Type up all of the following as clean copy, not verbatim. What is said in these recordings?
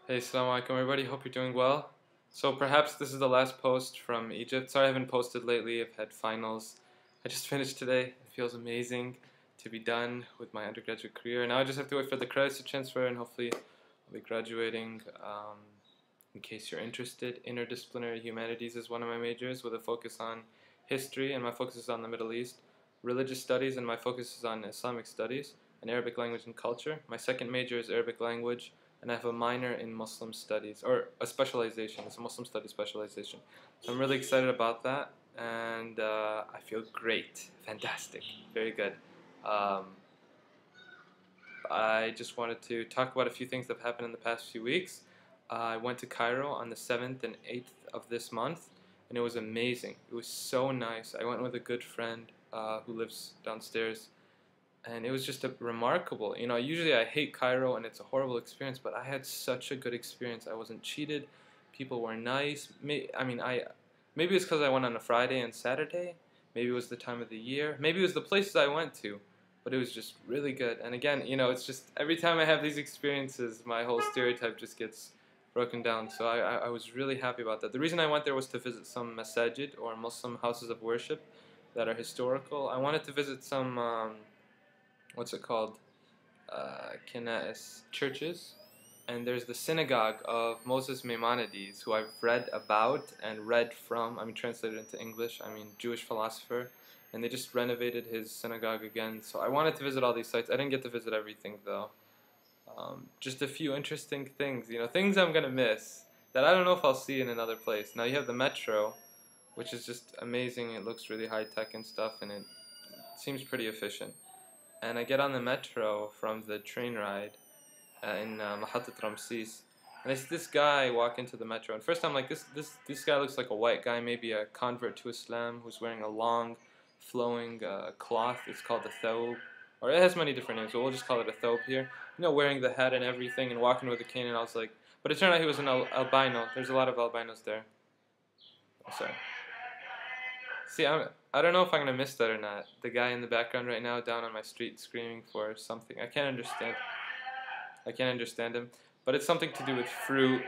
Hey, Assalamu alaikum everybody, hope you're doing well. So perhaps this is the last post from Egypt. Sorry I haven't posted lately, I've had finals. I just finished today. It feels amazing to be done with my undergraduate career. Now I just have to wait for the credits to transfer and hopefully I'll be graduating. In case you're interested, interdisciplinary humanities is one of my majors with a focus on history, and my focus is on the Middle East. Religious studies, and my focus is on Islamic studies and Arabic language and culture. My second major is Arabic language, and I have a minor in Muslim studies, or a specialization. It's a Muslim studies specialization. So I'm really excited about that, and I feel great, fantastic, very good. Um, I just wanted to talk about a few things that have happened in the past few weeks. I went to Cairo on the 7th and 8th of this month, and it was amazing. It was so nice. I went with a good friend who lives downstairs, and it was just remarkable. You know, usually I hate Cairo, and it's a horrible experience, but I had such a good experience. I wasn't cheated. People were nice. Maybe it's because I went on a Friday and Saturday. Maybe it was the time of the year. Maybe it was the places I went to, but it was just really good. And again, you know, it's just every time I have these experiences, my whole stereotype just gets broken down. So I was really happy about that. The reason I went there was to visit some masajid, or Muslim houses of worship, that are historical. I wanted to visit some, what's it called? Kana'is churches. And there's the synagogue of Moses Maimonides, who I've read about and read from, translated into English, Jewish philosopher, and they just renovated his synagogue again. So I wanted to visit all these sites. I didn't get to visit everything though. Just a few interesting things, you know, things I'm gonna miss that I don't know if I'll see in another place. Now you have the metro, which is just amazing. It looks really high tech and stuff, and it seems pretty efficient. And I get on the metro from the train ride in Mahatat Ramses, and it's this guy walk into the metro. And first I'm like, this guy looks like a white guy, maybe a convert to Islam, who's wearing a long, flowing cloth. It's called a thawb, or it has many different names, but we'll just call it a thawb here. You know, wearing the hat and everything, and walking with a cane. And I was like, but it turned out he was an albino. There's a lot of albinos there. Oh, sorry. See, I don't know if I'm gonna miss that or not. The guy in the background right now, down on my street, screaming for something. I can't understand. I can't understand him, but it's something to do with fruit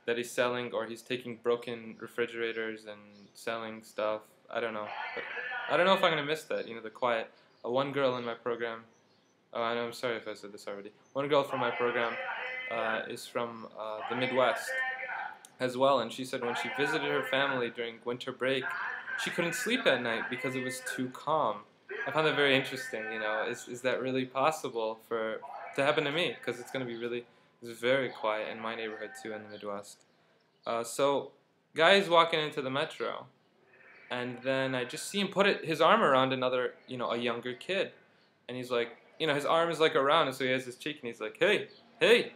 that he's selling, or he's taking broken refrigerators and selling stuff. I don't know, but I don't know if I'm gonna miss that. You know, the quiet. One girl in my program. Oh, I know. I'm sorry if I said this already. One girl from my program is from the Midwest as well, and she said when she visited her family during winter break, she couldn't sleep at night because it was too calm. I found that very interesting. You know, is that really possible for to happen to me? Because it's very quiet in my neighborhood too in the Midwest. So, guys walking into the metro, and then I just see him put his arm around another, you know, a younger kid, and he's like, you know, his arm is like around, and so he has his cheek, and he's like, hey, hey,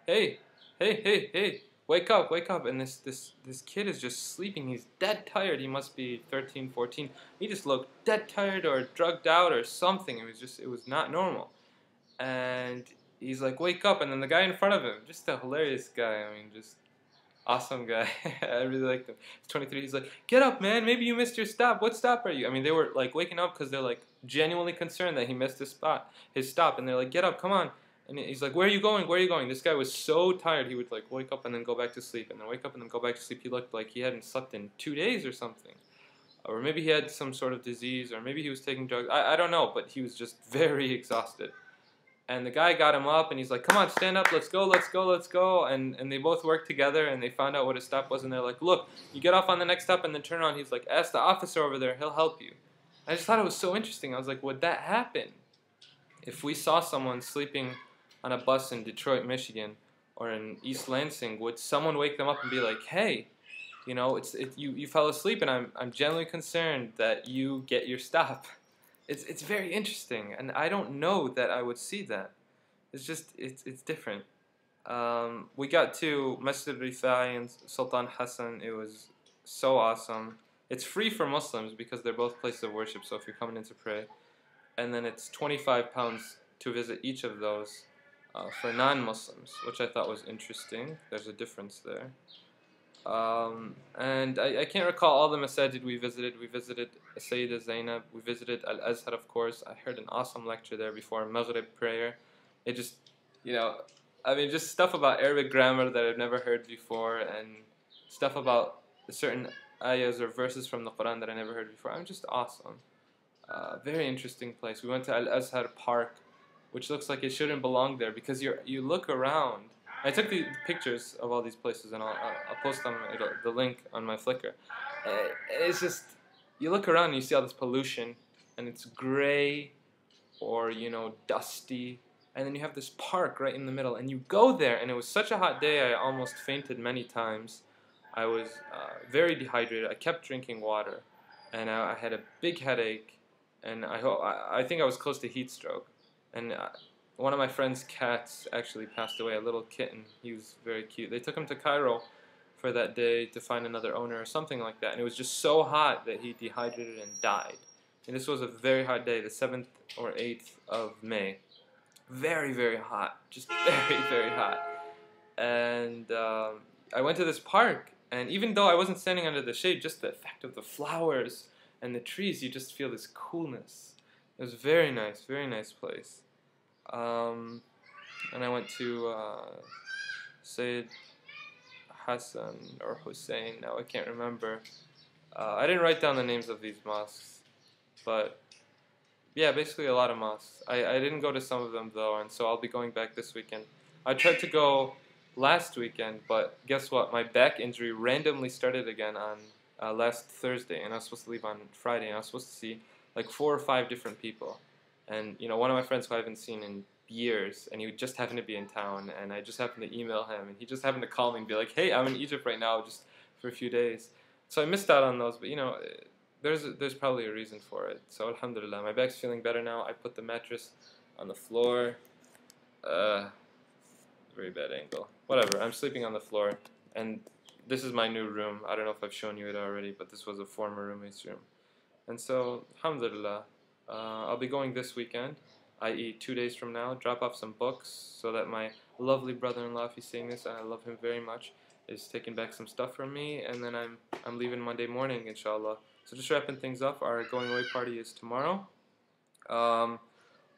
hey, hey, wake up. And this kid is just sleeping. He's dead tired. He must be 13, 14. He just looked dead tired or drugged out or something. It was not normal. And he's like, wake up. And then the guy in front of him, just a hilarious guy. Just awesome guy. I really liked him. He's 23. He's like, get up, man. Maybe you missed your stop. What stop are you? They were like waking up because they're like genuinely concerned that he missed his stop. And they're like, get up, come on. And he's like, where are you going? Where are you going? This guy was so tired, he would like wake up and then go back to sleep, and then wake up and then go back to sleep. He looked like he hadn't slept in 2 days or something. Or maybe he had some sort of disease, or maybe he was taking drugs. I don't know, but he was just very exhausted. And the guy got him up, and he's like, come on, stand up, let's go, let's go, let's go. And they both worked together, and they found out what his stop was, and they're like, look, you get off on the next stop and then turn around. He's like, ask the officer over there, he'll help you. I just thought it was so interesting. I was like, would that happen? If we saw someone sleeping on a bus in Detroit, Michigan, or in East Lansing, would someone wake them up and be like, hey, you know, you fell asleep, and I'm genuinely concerned that you get your stop. It's very interesting, and I don't know that I would see that. It's different. We got to Masjid Rifai and Sultan Hassan. It was so awesome. It's free for Muslims because they're both places of worship, so if you're coming in to pray. And then it's £25 to visit each of those for non-Muslims, which I thought was interesting. There's a difference there. And I can't recall all the masajid we visited. We visited Sayyida Zainab. We visited Al-Azhar, of course. I heard an awesome lecture there before Maghrib prayer. It just, you know, I mean, just stuff about Arabic grammar that I've never heard before, and stuff about certain ayahs or verses from the Quran that I never heard before. I'm just awesome. Very interesting place. We went to Al Azhar Park, which looks like it shouldn't belong there because you look around. I took the pictures of all these places, and I'll post them the link on my Flickr. It's just you look around and you see all this pollution, and it's gray or dusty, and then you have this park right in the middle, and you go there, and it was such a hot day I almost fainted many times. I was very dehydrated. I kept drinking water, and I had a big headache, and I think I was close to heat stroke. And one of my friend's cats actually passed away, a little kitten. He was very cute. They took him to Cairo for that day to find another owner or something like that, and it was just so hot that he dehydrated and died. And this was a very hot day, the 7th or 8th of May. Very, very hot. Just very, very hot. And I went to this park, and even though I wasn't standing under the shade, just the effect of the flowers and the trees, you just feel this coolness. It was very nice place. And I went to Sayyid Hassan or Hussein, now I can't remember. I didn't write down the names of these mosques, but yeah, basically a lot of mosques. I didn't go to some of them though, and so I'll be going back this weekend. I tried to go last weekend, but guess what? My back injury randomly started again on last Thursday, and I was supposed to leave on Friday, and I was supposed to see like 4 or 5 different people. And one of my friends who I haven't seen in years, and he just happened to be in town, and I just happened to email him, and he just happened to call me and be like, "Hey, I'm in Egypt right now, just for a few days." So I missed out on those, but there's probably a reason for it. So alhamdulillah, my back's feeling better now. I put the mattress on the floor. Very bad angle. Whatever, I'm sleeping on the floor, and this is my new room. I don't know if I've shown you it already, but this was a former roommate's room. And so, alhamdulillah, I'll be going this weekend, i.e. 2 days from now, drop off some books so that my lovely brother-in-law, if he's seeing this, and I love him very much, is taking back some stuff from me, and then I'm leaving Monday morning, inshallah. So just wrapping things up, our going away party is tomorrow.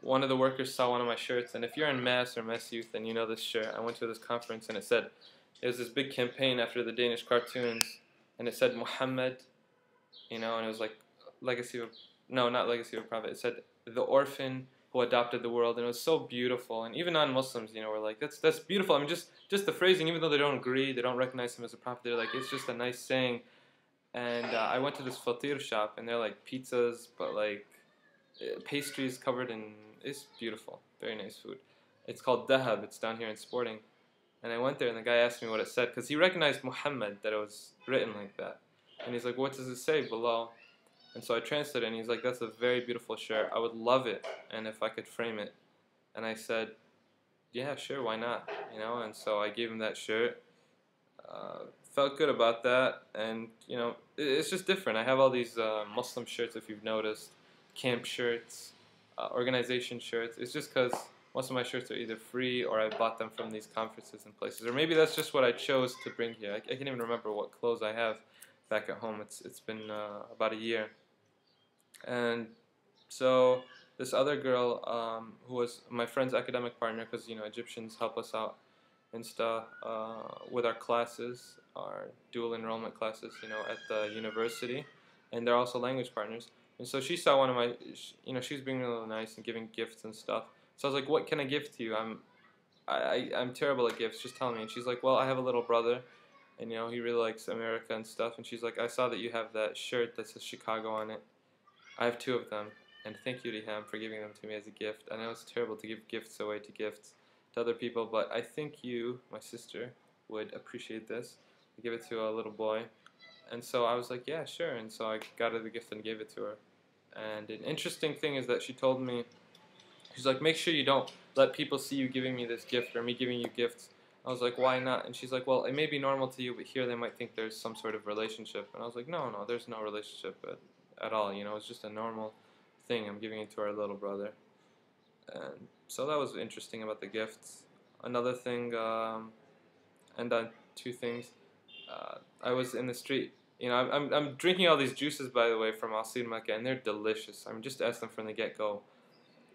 One of the workers saw one of my shirts, and if you're in Mass or Mass Youth, then you know this shirt. I went to this conference, and it was this big campaign after the Danish cartoons, and it said Muhammad, and it was like legacy of, no, not legacy of a prophet. It said the orphan who adopted the world, and it was so beautiful. And even non-Muslims, were like, that's beautiful. I mean, just the phrasing, even though they don't agree, they don't recognize him as a prophet, they're like, it's just a nice saying. And I went to this fatir shop, and they're like pizzas, but like pastries covered in, it's beautiful, very nice food. It's called Dahab, it's down here in Sporting. And I went there, and the guy asked me what it said, because he recognized Muhammad, that it was written like that. And he's like, what does it say below? And so I translated, and he's like, that's a very beautiful shirt. I would love it, and if I could frame it. And I said, yeah, sure, why not? And so I gave him that shirt. Felt good about that, and it's just different. I have all these Muslim shirts, if you've noticed, camp shirts, organization shirts. It's just because most of my shirts are either free or I bought them from these conferences and places, or maybe that's just what I chose to bring here. I can't even remember what clothes I have back at home. It's been about a year. And so this other girl who was my friend's academic partner, because Egyptians help us out and stuff with our classes, our dual enrollment classes, at the university, and they're also language partners. And so she saw one of my, she was being really nice and giving gifts and stuff. So I was like, what can I give to you? I'm terrible at gifts, just tell me. And she's like, well, I have a little brother, and he really likes America and stuff. And she's like, I saw that you have that shirt that says Chicago on it. I have 2 of them, and thank you to him for giving them to me as a gift. I know it's terrible to give gifts away to other people, but I think you, my sister, would appreciate this. I give it to a little boy. And so I was like, yeah, sure. And so I got her the gift and gave it to her. And an interesting thing is that she told me, she's like, make sure you don't let people see you giving me this gift or me giving you gifts. I was like, why not? And she's like, well, it may be normal to you, but here they might think there's some sort of relationship. And I was like, no, there's no relationship at all. It's just a normal thing. I'm giving it to our little brother. And so that was interesting about the gifts. Another thing, and 2 things. I was in the street. I'm drinking all these juices, by the way, from Asir Makkah, and they're delicious. I mean, just ask them from the get-go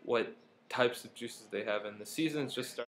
what types of juices they have, and the season's just started.